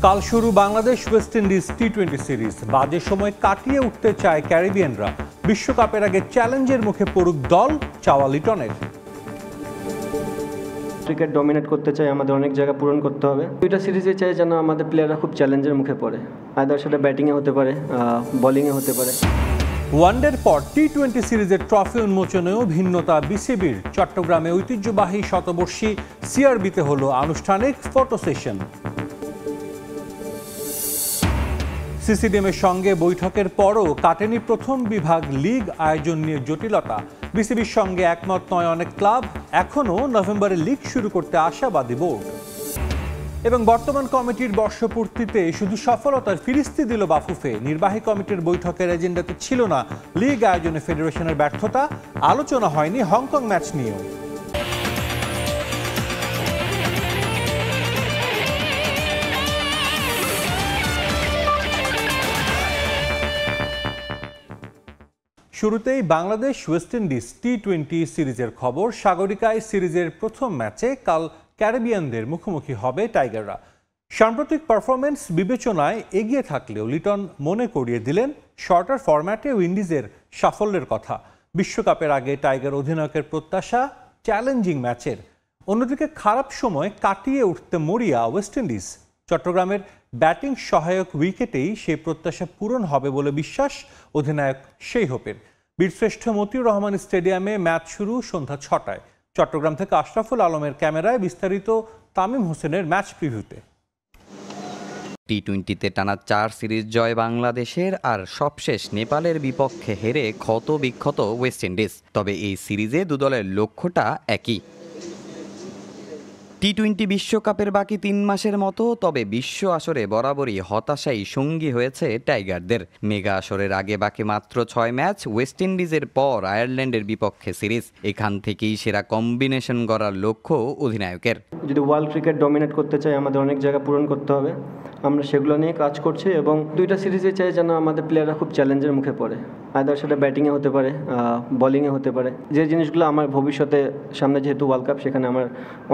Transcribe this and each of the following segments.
কাল শুরু Bangladesh West Indies টি-20 series. বাজে সময় কাটিয়ে উঠতে চায় ক্যারিবিয়ানরা। বিশ্বকাপের আগে চ্যালেঞ্জের মুখে পড়ুক দল, চাওয়া লিটনের। ক্রিকেট ডমিনেট করতে চাই, আমাদের অনেক জায়গা পূরণ করতে হবে। দুইটা সিরিজে চাই যেন আমাদের প্লেয়াররা খুব চ্যালেঞ্জের মুখে পড়ে, আইদার সেটা ব্যাটিংয়ে হতে পারে, বোলিংয়ে হতে পারে। ওয়ানডের পর টি-20 সিরিজের ট্রফি উন্মোচনেও ভিন্নতা বিসিবির। চট্টগ্রামে ঐতিহ্যবাহী শতবর্ষী সিআরবিতে হলো আনুষ্ঠানিক ফটো সেশন। সিসিডিএমের সঙ্গে বৈঠকের পরও কাটেনি প্রথম বিভাগ লিগ আয়োজন নিয়ে জটিলতা। বিসিবির সঙ্গে একমত নয় অনেক ক্লাব। এখনও নভেম্বরে লিগ শুরু করতে আশাবাদী বোর্ড। এবং বর্তমান কমিটির বর্ষপূর্তিতে শুধু সফলতার ফিরিস্তি দিল বাফুফে। নির্বাহী কমিটির বৈঠকের এজেন্ডাতে ছিল না লিগ আয়োজনে ফেডারেশনের ব্যর্থতা। আলোচনা হয়নি হংকং ম্যাচ নিয়েও। শুরুতেই বাংলাদেশ ওয়েস্ট ইন্ডিজ টি-20 সিরিজের খবর। সাগরিকায় সিরিজের প্রথম ম্যাচে কাল ক্যারিবিয়ানদের মুখোমুখি হবে টাইগাররা। সাম্প্রতিক পারফরমেন্স বিবেচনায় এগিয়ে থাকলেও লিটন মনে করিয়ে দিলেন শর্টার ফরম্যাটে উইন্ডিজের সাফল্যের কথা। বিশ্বকাপের আগে টাইগার অধিনায়কের প্রত্যাশা চ্যালেঞ্জিং ম্যাচের। অন্যদিকে খারাপ সময় কাটিয়ে উঠতে মরিয়া ওয়েস্ট ইন্ডিজ। চট্টগ্রামের ব্যাটিং সহায়ক উইকেটেই সেই প্রত্যাশা পূরণ হবে বলে বিশ্বাস অধিনায়ক সেই হোপের। বীরশ্রেষ্ঠ মতিউর রহমান স্টেডিয়ামে ম্যাচ শুরু সন্ধ্যা 6টায়। চট্টগ্রাম থেকে আশরাফুল আলমের ক্যামেরায় বিস্তারিত তামিম হোসেনের ম্যাচ প্রিভিউতে। টি-20তে টানা 4 সিরিজ জয় বাংলাদেশের, আর সবশেষ নেপালের বিপক্ষে হেরে ক্ষত বিক্ষত ওয়েস্ট ইন্ডিজ। তবে এই সিরিজে দুদলের লক্ষ্যটা একই। টি-20 বিশ্বকাপের বাকি 3 মাসের মতো, তবে বিশ্ব আসরে বরাবরই হতাশাই সঙ্গী হয়েছে টাইগারদের। মেগা আসরের আগে বাকি মাত্র 6 ম্যাচ। ওয়েস্ট ইন্ডিজের পর আয়ারল্যান্ডের বিপক্ষে সিরিজ। এখান থেকেই সেরা কম্বিনেশন গড়ার লক্ষ্য অধিনায়কের। যদি ওয়ার্ল্ড ক্রিকেট ডমিনেট করতে চাই, আমাদের অনেক জায়গা পূরণ করতে হবে। আমরা সেগুলো নিয়ে কাজ করছি এবং দুইটা সিরিজে চাই যেন আমাদের প্লেয়াররা খুব চ্যালেঞ্জের মুখে পড়ে, আইদার সেটা ব্যাটিংয়ে হতে পারে, বোলিংয়ে হতে পারে। যে জিনিসগুলো আমার ভবিষ্যতে সামনে যেহেতু ওয়ার্ল্ড কাপ, সেখানে আমার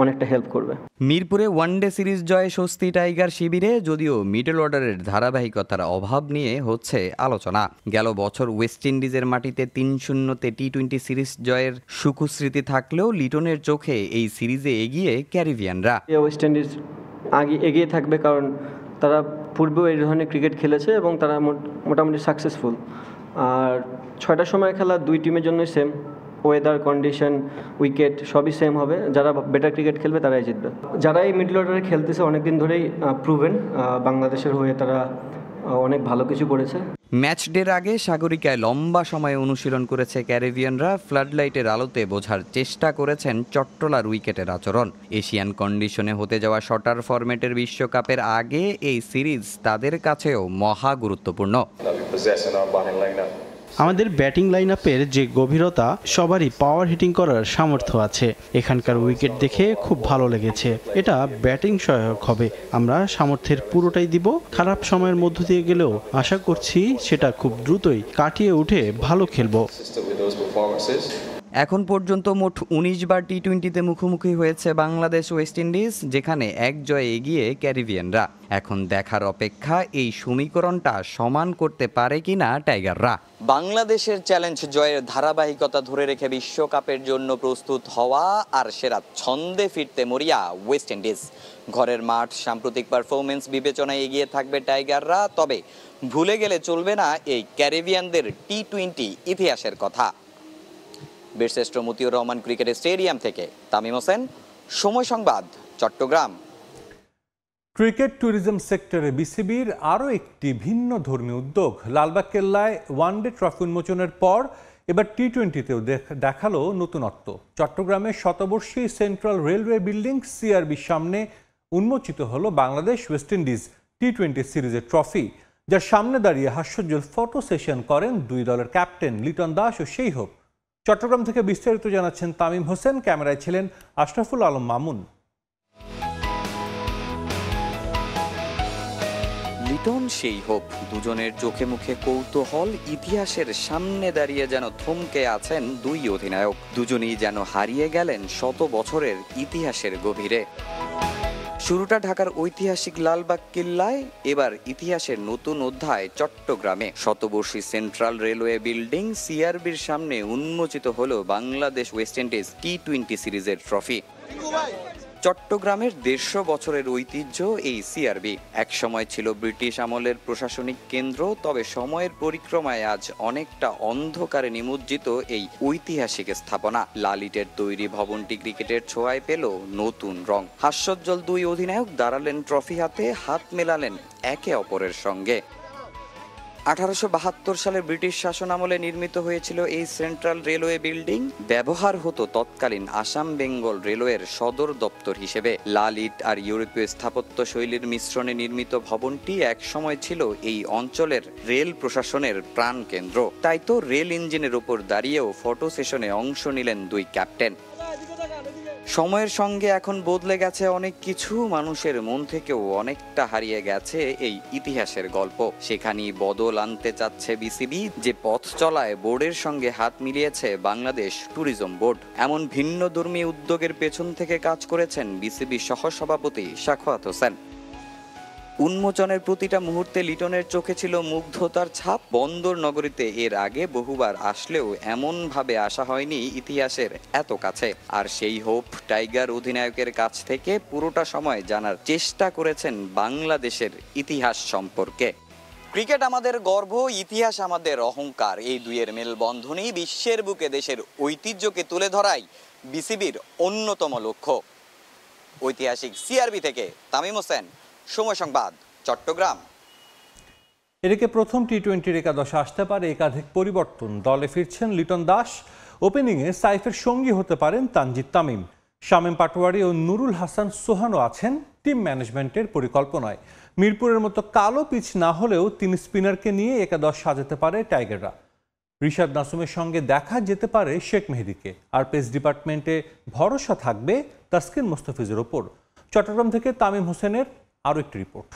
অনেকটা হেল্প করবে। মিরপুরে ওয়ানডে সিরিজ জয়ে স্বস্তি টাইগার শিবিরে, যদিও মিডল অর্ডারের ধারাবাহিকতার অভাব নিয়ে হচ্ছে আলোচনা। গেল বছর ওয়েস্ট ইন্ডিজের মাটিতে 3-0-তে টি-20 সিরিজ জয়ের সুখস্মৃতি থাকলেও লিটনের চোখে এই সিরিজে এগিয়ে ক্যারিবিয়ানরা। ওয়েস্ট ইন্ডিজ আগে এগিয়ে থাকবে, কারণ তারা পূর্বেও এই ধরনের ক্রিকেট খেলেছে এবং তারা মোটামুটি সাকসেসফুল। আর 6টার সময় খেলা দুই টিমের জন্যই সেম। ওয়েদার কন্ডিশন, উইকেট সবই সেম হবে। যারা বেটার ক্রিকেট খেলবে তারাই জিতবে। যারা এই মিডল অর্ডারে খেলতেছে অনেকদিন ধরেই প্রুভেন, বাংলাদেশের হয়ে তারা অনেক ভালো কিছু করেছে। ম্যাচ ডের আগে সাগরিকায় লম্বা সময় অনুশীলন করেছে ক্যারিবিয়ানরা। ফ্লাডলাইটের আলোতে বোঝার চেষ্টা করেছেন চট্টলার উইকেটের আচরণ। এশিয়ান কন্ডিশনে হতে যাওয়া শর্টার ফরম্যাটের বিশ্বকাপের আগে এই সিরিজ তাদের কাছেও মহা গুরুত্বপূর্ণ। আমাদের ব্যাটিং লাইন আপের যে গভীরতা, সবারই পাওয়ার হিটিং করার সামর্থ্য আছে। এখানকার উইকেট দেখে খুব ভালো লেগেছে। এটা ব্যাটিং সহায়ক হবে। আমরা সামর্থ্যের পুরোটাই দিব। খারাপ সময়ের মধ্য দিয়ে গেলেও আশা করছি সেটা খুব দ্রুতই কাটিয়ে উঠে ভালো খেলবো। এখন পর্যন্ত মোট 19 বার টি-20তে মুখোমুখি হয়েছে বাংলাদেশ ওয়েস্ট ইন্ডিজ, যেখানে এক জয়ে এগিয়ে ক্যারিবিয়ানরা। এখন দেখার অপেক্ষা এই সমীকরণটা সমান করতে পারে কিনা টাইগাররা। বাংলাদেশের চ্যালেঞ্জ জয়ের ধারাবাহিকতা ধরে রেখে বিশ্বকাপের জন্য প্রস্তুত হওয়া, আর সেরা ছন্দে ফিরতে মরিয়া ওয়েস্ট ইন্ডিজ। ঘরের মাঠ, সাম্প্রতিক পারফরমেন্স বিবেচনায় এগিয়ে থাকবে টাইগাররা। তবে ভুলে গেলে চলবে না এই ক্যারিবিয়ানদের টি-20 ইতিহাসের কথা। বীরশ্রেষ্ঠ মতিউর রহমান ক্রিকেট স্টেডিয়াম থেকে তামিম হোসেন, সময় সংবাদ, চট্টগ্রাম। ক্রিকেট ট্যুরিজম সেক্টরে বিসিবির আরও একটি ভিন্ন ধর্মী উদ্যোগ। লালবাগ কেল্লায় ওয়ানডে ট্রফি উন্মোচনের পর এবার টি-20তেও দেখালো নতুনত্ব। চট্টগ্রামে শতবর্ষী সেন্ট্রাল রেলওয়ে বিল্ডিং সিআরবির সামনে উন্মোচিত হলো বাংলাদেশ ওয়েস্ট ইন্ডিজ টি-20 সিরিজের ট্রফি, যার সামনে দাঁড়িয়ে হাস্যোজ্জ্বল ফটো সেশন করেন দুই দলের ক্যাপ্টেন লিটন দাস ও সেই হোপ। চট্টগ্রাম থেকে বিস্তারিত জানাচ্ছেন তামিম হোসেন, ক্যামেরায় ছিলেন আশরাফুল আলম মামুন। লিটন সেই হোপ, দুজনের চোখে মুখে কৌতূহল। ইতিহাসের সামনে দাঁড়িয়ে যেন থমকে আছেন দুই অধিনায়ক। দুজনেই যেন হারিয়ে গেলেন শত বছরের ইতিহাসের গভীরে। শুরুটা ঢাকার ঐতিহাসিক লালবাগ কিল্লায়, এবার ইতিহাসের নতুন অধ্যায় চট্টগ্রামে। শতবর্ষী সেন্ট্রাল রেলওয়ে বিল্ডিং সিআরবির সামনে উন্মোচিত হলো বাংলাদেশ ওয়েস্ট ইন্ডিজ টি-20 সিরিজের ট্রফি। চট্টগ্রামের 150 বছরের ঐতিহ্য এই সিআরবি। একসময় ছিল ব্রিটিশ আমলের প্রশাসনিক কেন্দ্র, তবে সময়ের পরিক্রমায় আজ অনেকটা অন্ধকারে নিমজ্জিত এই ঐতিহাসিক স্থাপনা। লাল ইটের তৈরি ভবনটি ক্রিকেটের ছোঁয়ায় পেল নতুন রং। হাস্যোজ্জ্বল দুই অধিনায়ক দাঁড়ালেন ট্রফি হাতে, হাত মেলালেন একে অপরের সঙ্গে। 1872 সালে ব্রিটিশ শাসন আমলে নির্মিত হয়েছিল এই সেন্ট্রাল রেলওয়ে বিল্ডিং। ব্যবহার হতো তৎকালীন আসাম বেঙ্গল রেলওয়ের সদর দপ্তর হিসেবে। লাল ইট আর ইউরোপীয় স্থাপত্য শৈলীর মিশ্রণে নির্মিত ভবনটি একসময় ছিল এই অঞ্চলের রেল প্রশাসনের প্রাণকেন্দ্র। তাই তো রেল ইঞ্জিনের উপর দাঁড়িয়েও ফটো সেশনে অংশ নিলেন দুই ক্যাপ্টেন। সময়ের সঙ্গে এখন বদলে গেছে অনেক কিছু, মানুষের মন থেকেও অনেকটা হারিয়ে গেছে এই ইতিহাসের গল্প। সেখানেই বদল আনতে চাচ্ছে বিসিবি, যে পথ চলায় বোর্ডের সঙ্গে হাত মিলিয়েছে বাংলাদেশ ট্যুরিজম বোর্ড। এমন ভিন্নধর্মী উদ্যোগের পেছন থেকে কাজ করেছেন বিসিবি সহসভাপতি সাখাওয়াত হোসেন। উন্মোচনের প্রতিটা মুহূর্তে লিটনের চোখে ছিল মুগ্ধতার ছাপ। বন্দর নগরীতে এর আগে বহুবার আসলেও এমন ভাবে আসা হয়নি ইতিহাসের এত কাছে। আর সেই হোপ টাইগার অধিনায়কের কাছ থেকে পুরোটা সময় জানার চেষ্টা করেছেন বাংলাদেশের ইতিহাস সম্পর্কে। ক্রিকেট আমাদের গর্ব, ইতিহাস আমাদের অহংকার। এই দুইয়ের মেলবন্ধনই বিশ্বের বুকে দেশের ঐতিহ্যকে তুলে ধরাই বিসিবির অন্যতম লক্ষ্য। ঐতিহাসিক সিআরবি থেকে তামিম হোসেন, সময় সংবাদ, চট্টগ্রাম। এদিকে প্রথম টি-20 একাদশে আসতে পারে একাধিক পরিবর্তন। দলে ফিরছেন লিটন দাস, ওপেনিংয়ে সাইফের সঙ্গী হতে পারেন তানজিদ তামিম। শামীম পাটোয়ারি ও নুরুল হাসান সোহানও আছেন টিম ম্যানেজমেন্টের পরিকল্পনায়। মিরপুরের মতো কালো পিচ না হলেও 3 স্পিনারকে নিয়ে একাদশ সাজাতে পারে টাইগাররা। রিশাদ নাসুমের সঙ্গে দেখা যেতে পারে শেখ মেহেদীকে। আর পেস ডিপার্টমেন্টে ভরসা থাকবে তাসকিন মুস্তাফিজের ওপর। চট্টগ্রাম থেকে তামিম হোসেনের আরও একটি রিপোর্ট।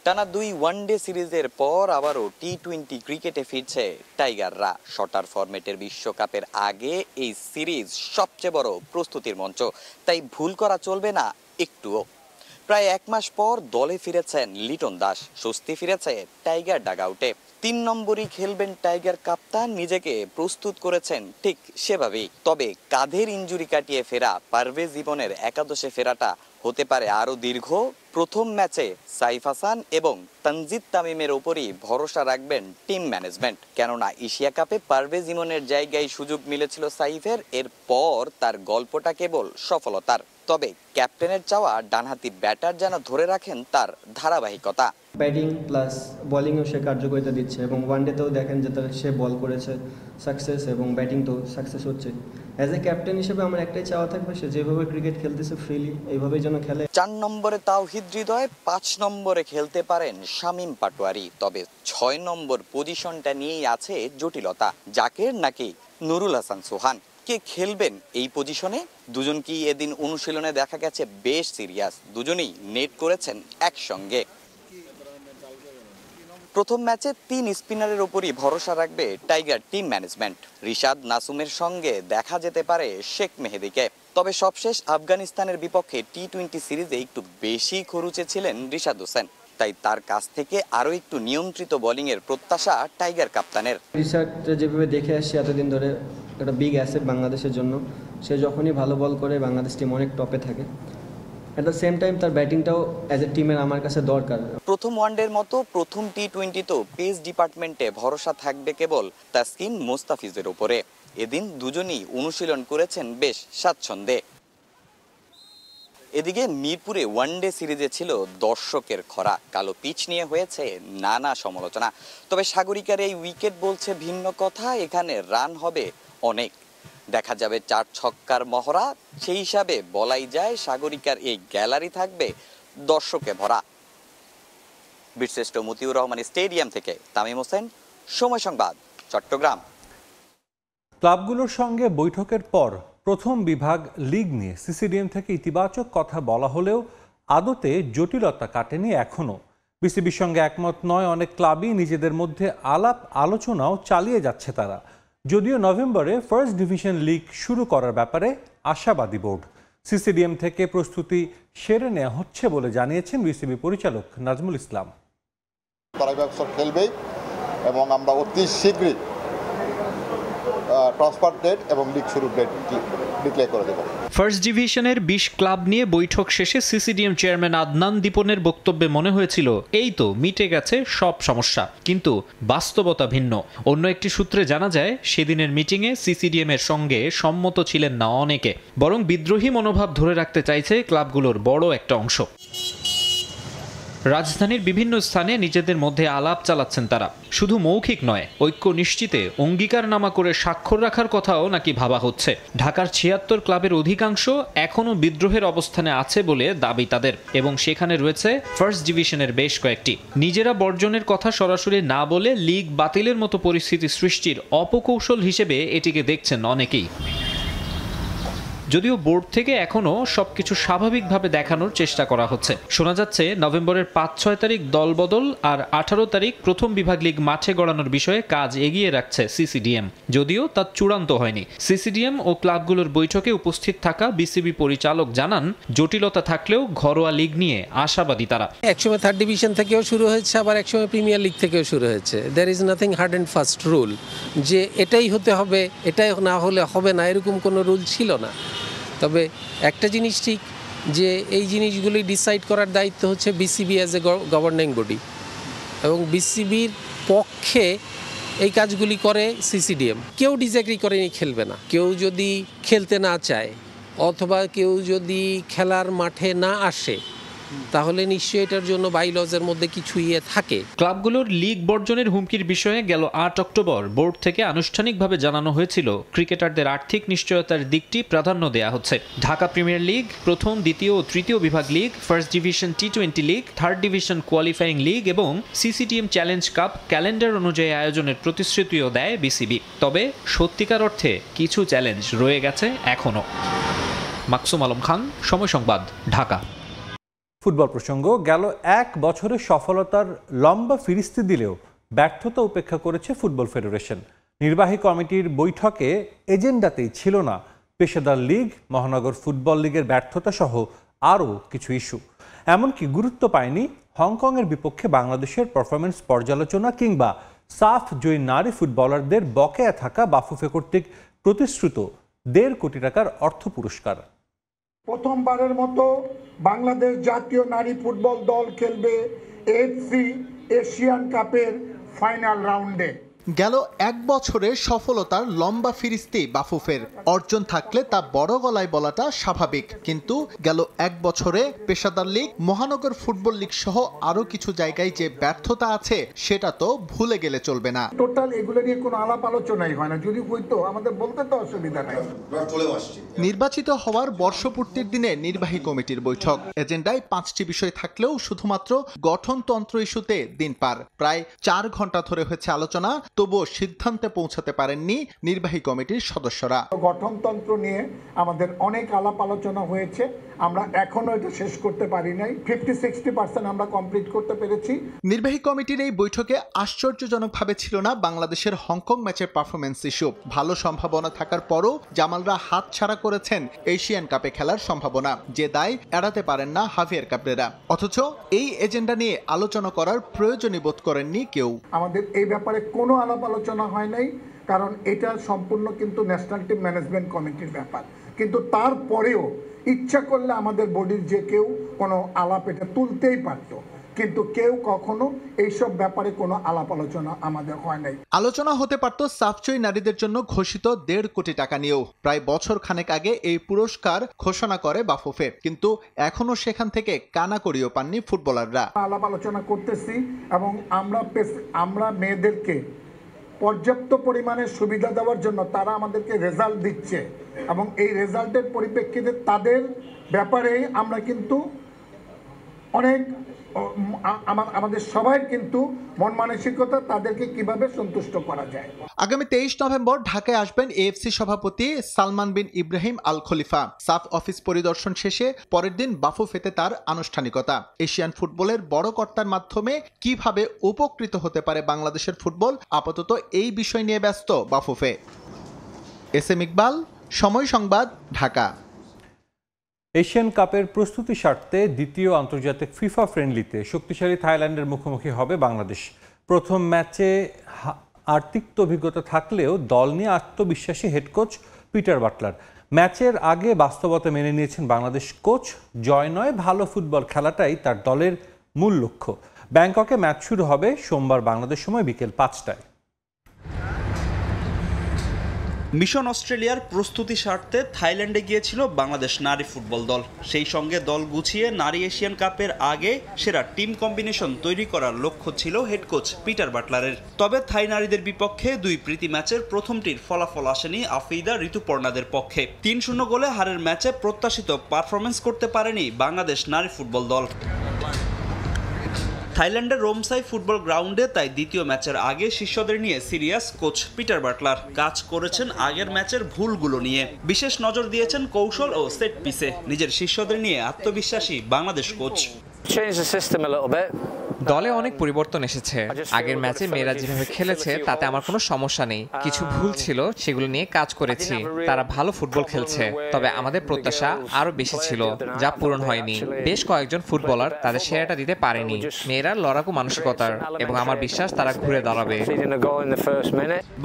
টানা 2 ওয়ানডে সিরিজের পর আবারও টি-20 ক্রিকেটে ফিরছে টাইগাররা। শটার ফরম্যাটের বিশ্বকাপের আগে এই সিরিজ সবচেয়ে বড় প্রস্তুতির মঞ্চ, তাই ভুল করা চলবে না একটুও। প্রায় 1 মাস পর দলে ফিরেছেন লিটন দাস, স্বস্তি ফিরেছে টাইগার ডাগআউটে। 3 নম্বরই খেলবেন টাইগার কাপ্তান, নিজেকে প্রস্তুত করেছেন ঠিক সেভাবেই। তবে কাঁধের ইনজুরি কাটিয়ে ফেরা পারভেজ ইমনের একাদশে ফেরাটা হতে পারে আরও দীর্ঘ। প্রথম ম্যাচে সাইফ হাসান এবং তানজিদ তামিমের ওপরই ভরসা রাখবেন টিম ম্যানেজমেন্ট। কেননা এশিয়া কাপে পারভেজ ইমনের জায়গায় সুযোগ মিলেছিল সাইফের, এরপর তার গল্পটা কেবল সফলতার। তবে ক্যাপ্টেনের চাওয়া ডানহাতি ব্যাটার যেন ধরে রাখেন তার ধারাবাহিকতা। ব্যাটিং প্লাস বোলিংও সে কার্যকারিতা দিচ্ছে এবং ওয়ানডেতেও দেখেন যে সে বল করেছে সাকসেস এবং ব্যাটিং তো সাকসেস হচ্ছে। অ্যাজ এ ক্যাপ্টেন হিসেবে আমার একটাই চাওয়া থাকবে, সে যেভাবে ক্রিকেট খেলতেছে ফ্রিলি এইভাবেই যেন খেলে। 4 নম্বরে তাওহিদ হৃদয়, 5 নম্বরে খেলতে পারেন শামীম পাটোয়ারি। তবে 6 নম্বর পজিশনটা নিয়েই আছে জটিলতা। জাকের নাকি নুরুল হাসান সোহান, কে খেলবেন এই পজিশনে? দুজনকেই এদিন অনুশীলনে দেখা গেছে বেশ সিরিয়াস, দুজনেই নেট করেছেন একসঙ্গে। প্রথম ম্যাচে 3 স্পিনারের উপরই ভরসা রাখবে টাইগার টিম ম্যানেজমেন্ট। রিশাদ নাসুমের সঙ্গে দেখা যেতে পারে শেখ মেহেদীকে। তবে সবশেষ আফগানিস্তানের বিপক্ষে টি-20 সিরিজে একটু বেশি খরুচে ছিলেন রিশাদ হোসেন, তাই তার কাছ থেকে আরও একটু নিয়ন্ত্রিত বোলিংয়ের প্রত্যাশা টাইগার কাপ্তানের। রিশাদকে যেভাবে দেখে আসছি এতদিন ধরে, একটা বিগ অ্যাসেট বাংলাদেশের জন্য। সে যখনই ভালো বল করে বাংলাদেশ টিম অনেক টপে থাকে। অ্যাট দ্য সেম টাইম তার ব্যাটিংটাও অ্যাজ এ টিমের আমার কাছে দরকার। প্রথম ওয়ানডের মতো প্রথম টি-20তেও পেস ডিপার্টমেন্টে ভরসা থাকবে কেবল তাসকিন মুস্তাফিজের উপরে। এদিন দুজনই অনুশীলন করেছেন বেশ স্বাচ্ছন্দ্যে। এদিকে মিরপুরে ওয়ানডে সিরিজে ছিল দর্শকের খরা। কালো পিচ নিয়ে হয়েছে নানা সমালোচনা। তবে সাগরিকার এই উইকেট বলছে ভিন্ন কথা। এখানে রান হবে অনেক, দেখা যাবে 4 ছক্কার মহড়া। সেই হিসাবে বলাই যায় সাগরিকার এই গ্যালারি থাকবে দর্শকে ভরা। বীরশ্রেষ্ঠ মতিউর রহমান স্টেডিয়াম থেকে তামিম হোসেন, সময় সংবাদ, চট্টগ্রাম। ক্লাবগুলোর সঙ্গে বৈঠকের পর প্রথম বিভাগ লিগ নিয়ে সিসিডিএম থেকে ইতিবাচক কথা বলা হলেও আদতে জটিলতা কাটেনি এখনও। বিসিবির সঙ্গে একমত নয় অনেক ক্লাবই, নিজেদের মধ্যে আলাপ আলোচনাও চালিয়ে যাচ্ছে তারা। যদিও নভেম্বরে ফার্স্ট ডিভিশন লিগ শুরু করার ব্যাপারে আশাবাদী বোর্ড। সিসিডিএম থেকে প্রস্তুতি সেরে নেওয়া হচ্ছে বলে জানিয়েছেন বিসিবি পরিচালক নাজমুল ইসলাম। তারা ব্যবসা খেলবেই এবং আমরা অতি শীঘ্রই ট্রান্সফার ডেট এবং লিগ শুরুর ডেট ডিক্লেয়ার করে দেব। ফার্স্ট ডিভিশনের ২০ ক্লাব নিয়ে বৈঠক শেষে সিসিডিএম চেয়ারম্যান আদনান দীপনের বক্তব্যে মনে হয়েছিল এই তো মিটে গেছে সব সমস্যা, কিন্তু বাস্তবতা ভিন্ন। অন্য একটি সূত্রে জানা যায় সেদিনের মিটিংয়ে সিসিডিএম এর সঙ্গে সম্মত ছিলেন না অনেকে, বরং বিদ্রোহী মনোভাব ধরে রাখতে চাইছে ক্লাবগুলোর বড় একটা অংশ। রাজধানীর বিভিন্ন স্থানে নিজেদের মধ্যে আলাপ চালাচ্ছেন তারা। শুধু মৌখিক নয়, ঐক্য নিশ্চিতে অঙ্গীকারনামা করে স্বাক্ষর রাখার কথাও নাকি ভাবা হচ্ছে। ঢাকার ৭৬ ক্লাবের অধিকাংশ এখনও বিদ্রোহের অবস্থানে আছে বলে দাবি তাদের, এবং সেখানে রয়েছে ফার্স্ট ডিভিশনের বেশ কয়েকটি। নিজেরা বর্জনের কথা সরাসরি না বলে লিগ বাতিলের মতো পরিস্থিতি সৃষ্টির অপকৌশল হিসেবে এটিকে দেখছেন অনেকেই। যদিও বোর্ড থেকে এখনও সবকিছু স্বাভাবিকভাবে দেখানোর চেষ্টা করা হচ্ছে। শোনা যাচ্ছে নভেম্বরের ৫-৬ তারিখ দলবদল আর ১৮ তারিখ প্রথম বিভাগ লীগ মাঠে গড়ানোর বিষয়ে কাজ এগিয়ে রাখছে সিসিডিএম, যদিও তা চূড়ান্ত হয়নি। সিসিডিএম ও ক্লাবগুলোর বৈঠকে উপস্থিত থাকা বিসিবি পরিচালক জানান, জটিলতা থাকলেও ঘরোয়া লীগ নিয়ে আশাবাদী তারা। একসময় থার্ড ডিভিশন থেকেও শুরু হয়েছে, আবার একসময় প্রিমিয়ার লিগ থেকেও শুরু হয়েছে। There is nothing hard and fast rule যে এটাই হতে হবে, এটাই না হলে হবে না, এরকম কোনো রুল ছিল না। তবে একটা জিনিস ঠিক যে এই জিনিসগুলি ডিসাইড করার দায়িত্ব হচ্ছে BCB as a governing body, এবং বিসিবির পক্ষে এই কাজগুলি করে সিসিডিএম। কেউ ডিসএগ্রি করেনি খেলবে না, কেউ যদি খেলতে না চায় অথবা কেউ যদি খেলার মাঠে না আসে তাহলে নিশ্চয়ই এটার জন্য বাইলজের মধ্যে কিছু থাকে। ক্লাবগুলোর লিগ বর্জনের হুমকির বিষয়ে গেল ৮ অক্টোবর বোর্ড থেকে আনুষ্ঠানিকভাবে জানানো হয়েছিল ক্রিকেটারদের আর্থিক নিশ্চয়তার দিকটি প্রাধান্য দেয়া হচ্ছে। ঢাকা প্রিমিয়ার লিগ, প্রথম, দ্বিতীয় ও তৃতীয় বিভাগ লিগ, ফার্স্ট ডিভিশন টি-20 league, third division qualifying league এবং সিসিডিএম চ্যালেঞ্জ কাপ ক্যালেন্ডার অনুযায়ী আয়োজনের প্রতিশ্রুতিও দেয় বিসিবি। তবে সত্যিকার অর্থে কিছু চ্যালেঞ্জ রয়ে গেছে এখনও। মাকসুম আলম খান, সময় সংবাদ, ঢাকা। ফুটবল প্রসঙ্গ, গেল ১ বছরের সফলতার লম্বা ফিরিস্তি দিলেও ব্যর্থতা উপেক্ষা করেছে ফুটবল ফেডারেশন। নির্বাহী কমিটির বৈঠকে এজেন্ডাতেই ছিল না পেশাদার লিগ, মহানগর ফুটবল লিগের ব্যর্থতা সহ আরও কিছু ইস্যু। এমনকি গুরুত্ব পায়নি হংকংয়ের বিপক্ষে বাংলাদেশের পারফরমেন্স পর্যালোচনা কিংবা সাফ জয়ী নারী ফুটবলারদের বকেয়া থাকা বাফুফে কর্তৃক প্রতিশ্রুত ১.৫ কোটি টাকার অর্থ পুরস্কার। প্রথমবারের মতো বাংলাদেশ জাতীয় নারী ফুটবল দল খেলবে এএফসি এশিয়ান কাপের ফাইনাল রাউন্ডে। গেল ১ বছরের সফলতার লম্বা ফিরিস্তি বাফুফের। অর্জন থাকলে তা বড় গলায় বলাটা স্বাভাবিক, কিন্তু গেল ১ বছরে পেশাদার লীগ, মহানগর ফুটবল লীগ সহ আরো কিছু জায়গায় যে ব্যর্থতা আছে সেটা তো ভুলে গেলে চলবে না। টোটাল এগুলো নিয়ে কোনো আলাপ আলোচনাই হয় না, যদি হইতো আমাদের বলতে তো অসুবিধা নাই। নির্বাচিত হওয়ার বর্ষপূর্তির দিনে নির্বাহী কমিটির বৈঠক। এজেন্ডায় ৫টি বিষয় থাকলেও শুধুমাত্র গঠনতন্ত্র ইস্যুতে দিন পার। প্রায় ৪ ঘন্টা ধরে হয়েছে আলোচনা, তবুও সিদ্ধান্তে পৌঁছাতে পারেননি নির্বাহী কমিটির সদস্যরা। গঠনতন্ত্র নিয়ে আমাদের অনেক আলাপ আলোচনা হয়েছে, আমরা এখনো এটা শেষ করতে পারি নাই। 50-60% আমরা কমপ্লিট করতে পেরেছি। নির্বাহী কমিটির এই বৈঠকে আশ্চর্যজনকভাবে ছিল না বাংলাদেশের হংকং ম্যাচের পারফরমেন্স ইস্যু। ভালো সম্ভাবনা থাকার পরও জামালরা হাতছাড়া করেছেন এশিয়ান কাপে খেলার সম্ভাবনা, যে দায় এড়াতে পারেন না হাভিয়ার কাবরেরা। অথচ এই এজেন্ডা নিয়ে আলোচনা করার প্রয়োজনই বোধ করেননি কেউ। আমাদের এই ব্যাপারে কোনো আলাপ আলোচনা হয় নাই, কারণ এটা সম্পূর্ণ কিন্তু ন্যাশনাল টিম ম্যানেজমেন্ট কমিটির ব্যাপার। কিন্তু তারপরেও ইচ্ছা করলে আমাদের বডির যে কেউ কোনো আলাপ এটা তুলতেই পারত, কিন্তু কেউ কখনো এইসব ব্যাপারে কোনো আলাপ আলোচনা আমাদের হয় নাই। আলোচনা হতে পারত সাফজয়ী নারীদের জন্য ঘোষিত ১.৫ কোটি টাকা নিয়েও। প্রায় বছর খানেক আগে এই পুরস্কার ঘোষণা করে বাফুফে, কিন্তু এখনো সেখান থেকে কানাকড়িও পাননি ফুটবলাররা। আলাপ আলোচনা করতেছি এবং আমরা মেয়েদেরকে পর্যাপ্ত পরিমাণে সুবিধা দেওয়ার জন্য তারা আমাদেরকে রেজাল্ট দিচ্ছে, এবং এই রেজাল্টের পরিপ্রেক্ষিতে তাদের ব্যাপারে আমরা কিন্তু অনেক আমাদের সবাই কিন্তু মন মানসিকতা তাদেরকে কিভাবে সন্তুষ্ট করা যায়। আগামী ২৩ নভেম্বর ঢাকায় আসবেন এএফসি সভাপতি সালমান বিন ইব্রাহিম আল খলিফা। সাফ অফিস পরিদর্শন শেষে পরের দিন বাফুফেতে তার আনুষ্ঠানিকতা। এশিয়ান ফুটবলের বড় কর্তার মাধ্যমে কিভাবে উপকৃত হতে পারে বাংলাদেশের ফুটবল, আপাতত এই বিষয় নিয়ে ব্যস্ত বাফুফে। এস এম ইকবাল, সময় সংবাদ, ঢাকা। এশিয়ান কাপের প্রস্তুতি স্বার্থে দ্বিতীয় আন্তর্জাতিক ফিফা ফ্রেন্ডলিতে শক্তিশালী থাইল্যান্ডের মুখোমুখি হবে বাংলাদেশ। প্রথম ম্যাচে তিক্ত অভিজ্ঞতা থাকলেও দল নিয়ে আত্মবিশ্বাসী হেড কোচ পিটার বাটলার। ম্যাচের আগে বাস্তবতা মেনে নিয়েছেন বাংলাদেশ কোচ। জয় নয়, ভালো ফুটবল খেলাটাই তার দলের মূল লক্ষ্য। ব্যাংককে ম্যাচ শুরু হবে সোমবার বাংলাদেশ সময় বিকেল 5টায়। মিশন অস্ট্রেলিয়ার প্রস্তুতি স্বার্থে থাইল্যান্ডে গিয়েছিল বাংলাদেশ নারী ফুটবল দল। সেই সঙ্গে দল গুছিয়ে নারী এশিয়ান কাপের আগে সেরা টিম কম্বিনেশন তৈরি করার লক্ষ্য ছিল হেড কোচ পিটার বাটলারের। তবে থাই নারীদের বিপক্ষে 2 প্রীতি ম্যাচের প্রথমটির ফলাফল আসেনি আফিদা ঋতুপর্ণাদের পক্ষে। 3-0 গোলে হারের ম্যাচে প্রত্যাশিত পারফরমেন্স করতে পারেনি বাংলাদেশ নারী ফুটবল দল। থাইল্যান্ডের রোমসাই ফুটবল গ্রাউন্ডে তাই দ্বিতীয় ম্যাচের আগে শিষ্যদের নিয়ে সিরিয়াস কোচ পিটার বাটলার। কাজ করেছেন আগের ম্যাচের ভুলগুলো নিয়ে, বিশেষ নজর দিয়েছেন কৌশল ও সেট পিসে। নিজের শিষ্যদের নিয়ে আত্মবিশ্বাসী বাংলাদেশ কোচ। দলে অনেক পরিবর্তন এসেছে। আগের ম্যাচে মেয়েরা যেভাবে খেলেছে তাতে আমার কোনো সমস্যা নেই। কিছু ভুল ছিল, সেগুলো নিয়ে কাজ করেছি। তারা ভালো ফুটবল খেলছে, তবে আমাদের প্রত্যাশা আরো বেশি ছিল, যা পূরণ হয়নি। বেশ কয়েকজন ফুটবলার তাদের সেরাটা দিতে পারেনি। মেয়েরা লড়াকু মানসিকতার এবং আমার বিশ্বাস তারা ঘুরে দাঁড়াবে।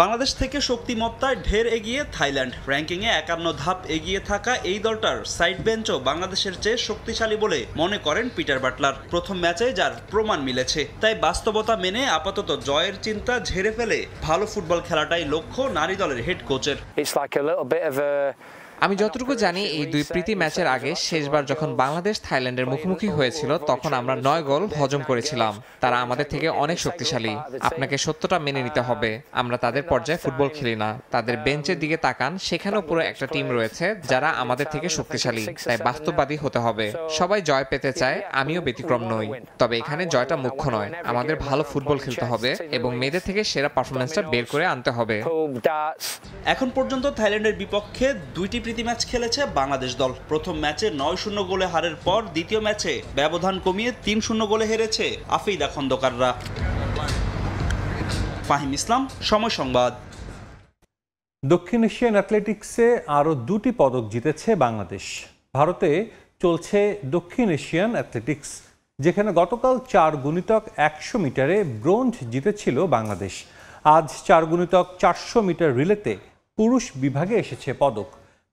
বাংলাদেশ থেকে শক্তিমত্তায় ঢের এগিয়ে থাইল্যান্ড। র্যাঙ্কিংয়ে 51 ধাপ এগিয়ে থাকা এই দলটার সাইড বেঞ্চও বাংলাদেশের চেয়ে শক্তিশালী বলে মনে করেন পিটার বাটলার। প্রথম ম্যাচে যার প্রমাণ মিলেছে, তাই বাস্তবতা মেনে আপাতত জয়ের চিন্তা ঝেড়ে ফেলে ভালো ফুটবল খেলাটাই লক্ষ্য নারী দলের হেড কোচের। আমি যতটুকু জানি, এই 2 প্রীতি ম্যাচের আগে শেষবার যখন বাংলাদেশ থাইল্যান্ডের মুখোমুখি হয়েছিল তখন আমরা 9 গোল হজম করেছিলাম। তারা আমাদের থেকে অনেক শক্তিশালী। আপনাকে সত্যটা মেনে নিতে হবে, আমরা তাদের পর্যায়ে ফুটবল খেলি না। তাদের বেঞ্চের দিকে তাকান, সেখানেও পুরো একটা টিম রয়েছে যারা আমাদের থেকে শক্তিশালী। তাই বাস্তববাদী হতে হবে। সবাই জয় পেতে চায়, আমিও ব্যতিক্রম নই। তবে এখানে জয়টা মুখ্য নয়, আমাদের ভালো ফুটবল খেলতে হবে এবং মেয়েদের থেকে সেরা পারফরমেন্সটা বের করে আনতে হবে। এখন পর্যন্ত থাইল্যান্ডের বিপক্ষে 2টি প্রীতি ম্যাচ খেলেছে বাংলাদেশ দল। প্রথম ম্যাচে 9-0 গোলে হারের পর দ্বিতীয় ম্যাচে ব্যবধান কমিয়ে 3-0 গোলে হেরেছে আফিদা খন্দকাররা। ফাহিম ইসলাম, সময় সংবাদ। দক্ষিণ এশিয়ান অ্যাথলেটিক্সে আরও 2টি পদক জিতেছে বাংলাদেশ। ভারতে চলছে দক্ষিণ এশিয়ান অ্যাথলেটিক্স, যেখানে গতকাল 4x100 মিটারে ব্রোঞ্জ জিতেছিল বাংলাদেশ। আজ 4x400 মিটার রিলেতে পুরুষ বিভাগে এসেছে পদক।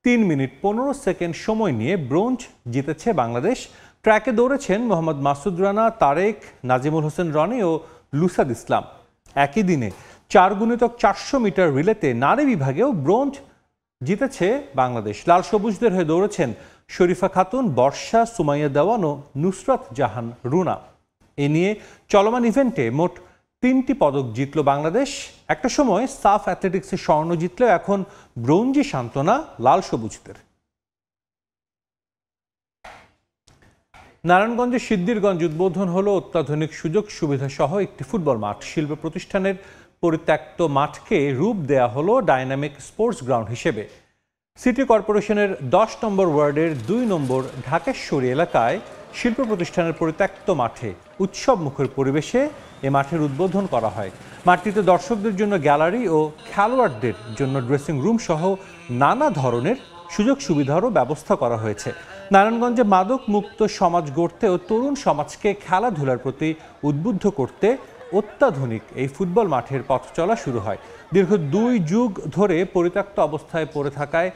3 মিনিট 15 সেকেন্ড সময় নিয়ে ব্রোঞ্জ জিতেছে বাংলাদেশ। ট্র্যাকে দৌড়েছেন মোহাম্মদ মাসুদ রানা, তারেক, নাজিমুল হোসেন রনি ও লুসাদ ইসলাম। একই দিনে 4x400 মিটার রিলেতে নারী বিভাগেও ব্রোঞ্জ জিতেছে বাংলাদেশ। লাল সবুজদের হয়ে দৌড়েছেন শরীফা খাতুন, বর্ষা, সুমাইয়া দেওয়ান ও নুসরাত জাহান রুনা। এ নিয়ে চলমান ইভেন্টে মোট 3টি পদক জিতল বাংলাদেশ। একটা সময় সাফ অ্যাথলেটিক্সে স্বর্ণ জিতলেও এখন ব্রোঞ্জে সান্ত্বনা লাল সবুজদের। নারায়ণগঞ্জের সিদ্ধিরগঞ্জ উদ্বোধন হলো অত্যাধুনিক সুযোগ সুবিধা সহ একটি ফুটবল মাঠ। শিল্প প্রতিষ্ঠানের পরিত্যক্ত মাঠকে রূপ দেয়া হলো ডাইনামিক স্পোর্টস গ্রাউন্ড হিসেবে। সিটি কর্পোরেশনের 10 নম্বর ওয়ার্ডের 2 নম্বর ঢাকেশ্বরী এলাকায় শিল্প প্রতিষ্ঠানের পরিত্যক্ত মাঠে উৎসব মুখর পরিবেশে এ মাঠের উদ্বোধন করা হয়। মাঠটিতে দর্শকদের জন্য গ্যালারি ও খেলোয়াড়দের জন্য ড্রেসিং রুম সহ নানা ধরনের সুযোগ সুবিধারও ব্যবস্থা করা হয়েছে। নারায়ণগঞ্জে মাদক মুক্ত সমাজ গড়তে ও তরুণ সমাজকে খেলাধুলার প্রতি উদ্বুদ্ধ করতে অত্যাধুনিক এই ফুটবল মাঠের পথ চলা শুরু হয়। দীর্ঘ 2 যুগ ধরে পরিত্যক্ত অবস্থায় পড়ে থাকায়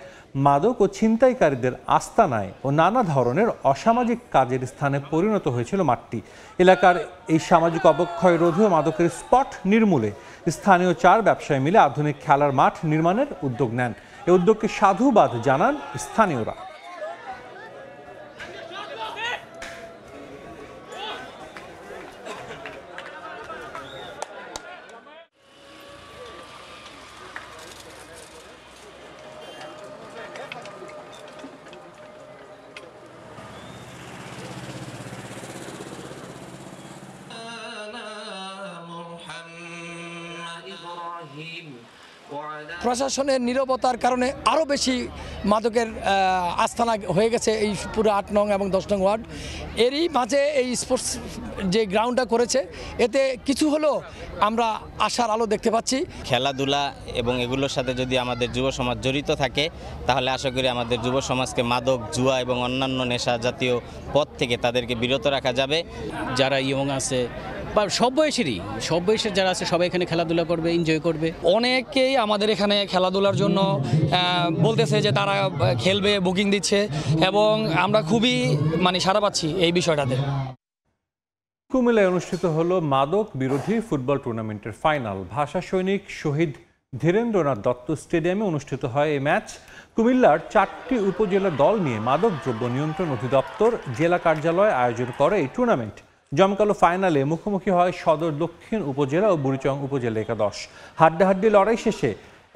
মাদক ও ছিনতাইকারীদের আস্তানায় ও নানা ধরনের অসামাজিক কাজের স্থানে পরিণত হয়েছিল মাঠটি। এলাকার এই সামাজিক অবক্ষয় রোধে ও মাদকের স্পট নির্মূলে স্থানীয় 4 ব্যবসায়ী মিলে আধুনিক খেলার মাঠ নির্মাণের উদ্যোগ নেন। এ উদ্যোগকে সাধুবাদ জানান স্থানীয়রা। প্রশাসনের নীরবতার কারণে আরও বেশি মাদকের আস্তানা হয়ে গেছে এই পুরো 8 নং এবং 10 নং ওয়ার্ড। এরই মাঝে এই স্পোর্টস যে গ্রাউন্ডটা করেছে এতে কিছু হলেও আমরা আশার আলো দেখতে পাচ্ছি। খেলাধুলা এবং এগুলোর সাথে যদি আমাদের যুব সমাজ জড়িত থাকে তাহলে আশা করি আমাদের যুব সমাজকে মাদক, জুয়া এবং অন্যান্য নেশা জাতীয় পথ থেকে তাদেরকে বিরত রাখা যাবে। যারা ইয়ং আছে বা সব বয়সের যারা আছে সবাই এখানে খেলাধুলা করবে, এনজয় করবে। অনেকেই আমাদের এখানে খেলাধুলার জন্য বলতেছে যে তারা খেলবে, বুকিং দিচ্ছে এবং আমরা খুবই সাড়া পাচ্ছি এই বিষয়টাতে। কুমিল্লায় অনুষ্ঠিত হলো মাদক বিরোধী ফুটবল টুর্নামেন্টের ফাইনাল। ভাষা সৈনিক শহীদ ধীরেন্দ্রনাথ দত্ত স্টেডিয়ামে অনুষ্ঠিত হয় এই ম্যাচ। কুমিল্লার 4টি উপজেলা দল নিয়ে মাদক দ্রব্য নিয়ন্ত্রণ অধিদপ্তর জেলা কার্যালয় আয়োজন করে এই টুর্নামেন্ট। জমকালো ফাইনালে মুখোমুখি হয় সদর দক্ষিণ উপজেলা ও বুড়িচং উপজেলা একাদশ। হাড্ডাহাড্ডি লড়াই শেষে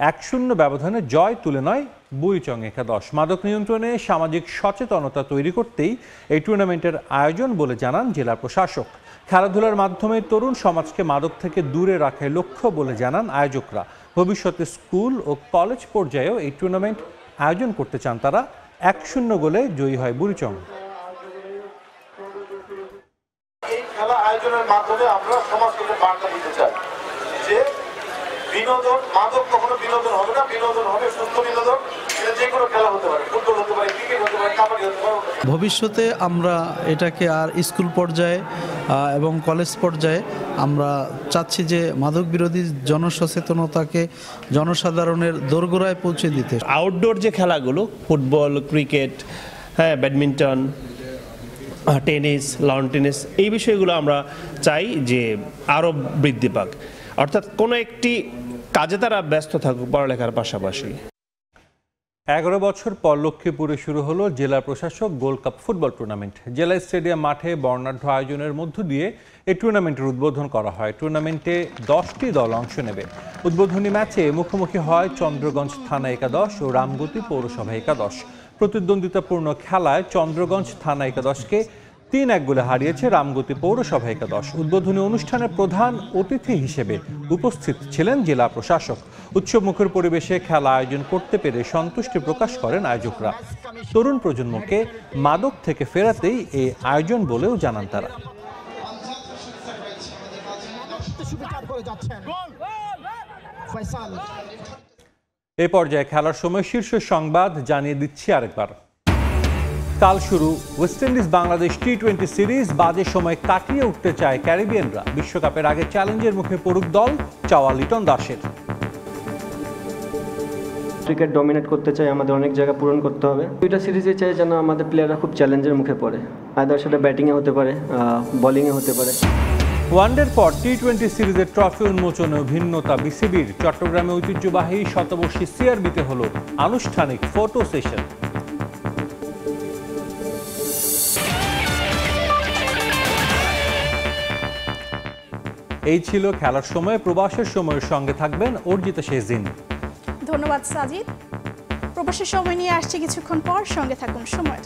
1-0 ব্যবধানে জয় তুলে নেয় বুড়িচং একাদশ। মাদক নিয়ন্ত্রণে সামাজিক সচেতনতা তৈরি করতেই এই টুর্নামেন্টের আয়োজন বলে জানান জেলা প্রশাসক। খেলাধুলার মাধ্যমে তরুণ সমাজকে মাদক থেকে দূরে রাখাই লক্ষ্য বলে জানান আয়োজকরা। ভবিষ্যতে স্কুল ও কলেজ পর্যায়েও এই টুর্নামেন্ট আয়োজন করতে চান তারা। 1-0 গোলে জয়ী হয় বুড়িচং। এই খেলা আয়োজনের মাধ্যমে আমরা সমাজকে বার্তা দিতে চাই যে বিনোদন, মাদক কখনো বিনোদন হবে না, বিনোদন হবে সুস্থ বিনোদন। এটা যে কোনো খেলা হতে পারে, ফুটবল হতে পারে, ক্রিকেট হতে পারে, কাবাডি হতে পারে। ভবিষ্যতে আমরা এটাকে আর স্কুল পর্যায়ে এবং কলেজ পর্যায়ে আমরা চাচ্ছি যে মাদক বিরোধী জনসচেতনতাকে জনসাধারণের দোরগোড়ায় পৌঁছে দিতে। আউটডোর যে খেলাগুলো, football, cricket, badminton, tennis, loan tennis, এই বিষয়গুলো আমরা চাই যে আরও বৃদ্ধি পাক, অর্থাৎ কোনো একটি কাজে তারা ব্যস্ত থাকুক পড়ালেখার পাশাপাশি। 11 বছর পর লক্ষ্মীপুরে শুরু হলো জেলা প্রশাসক গোল্ড কাপ ফুটবল টুর্নামেন্ট। জেলা স্টেডিয়াম মাঠে বর্ণাঢ্য আয়োজনের মধ্য দিয়ে এই টুর্নামেন্টের উদ্বোধন করা হয়। টুর্নামেন্টে 10টি দল অংশ নেবে। উদ্বোধনী ম্যাচে মুখোমুখি হয় চন্দ্রগঞ্জ থানা একাদশ ও রামগতি পৌরসভা একাদশ। প্রতিদ্বন্দ্বিতাপূর্ণ খেলায় চন্দ্রগঞ্জ থানা একাদশকে 3-1 গোলে হারিয়েছে রামগতি পৌরসভা একাদশ। উদ্বোধনী অনুষ্ঠানে প্রধান অতিথি হিসেবে উপস্থিত ছিলেন জেলা প্রশাসক। উৎসবমুখর পরিবেশে খেলা আয়োজন করতে পেরে সন্তুষ্টি প্রকাশ করেন আয়োজকরা। তরুণ প্রজন্মকে মাদক থেকে ফেরাতেই এই আয়োজন বলেও জানান তারা। এ পর্যায়ে খেলার সময় শীর্ষ সংবাদ জানিয়ে দিচ্ছি আরেকবার। কাল শুরু ওয়েস্ট ইন্ডিজ বাংলাদেশ টি-20 সিরিজ। বাজে সময় কাটিয়ে উঠতে চায় ক্যারিবিয়ানরা। বিশ্বকাপের আগে চ্যালেঞ্জের মুখে পড়ুক দল, চাওয়া লিটন দাসের। ক্রিকেট ডমিনেট করতে চাই, আমাদের অনেক জায়গা পূরণ করতে হবে। দুইটা সিরিজে চাই যেন আমাদের প্লেয়াররা খুব চ্যালেঞ্জের মুখে পড়ে। আদার সেটা ব্যাটিংয়ে হতে পারে, বোলিংয়ে হতে পারে। ওয়ানডের পর টি-20 সিরিজের ট্রফি উন্মোচনে ভিন্নতা বিসিবির। চট্টগ্রামে ঐতিহ্যবাহী শতবর্ষী সিআরবিতে হলো আনুষ্ঠানিক ফটো সেশন। এই ছিল খেলার সময়। প্রবাসের সময়ের সঙ্গে থাকবেন অর্জিতা শেহজিন। ধন্যবাদ সাজিদ। প্রবাসের সময় নিয়ে আসছে কিছুক্ষণ পর, সঙ্গে থাকুন সময়ের।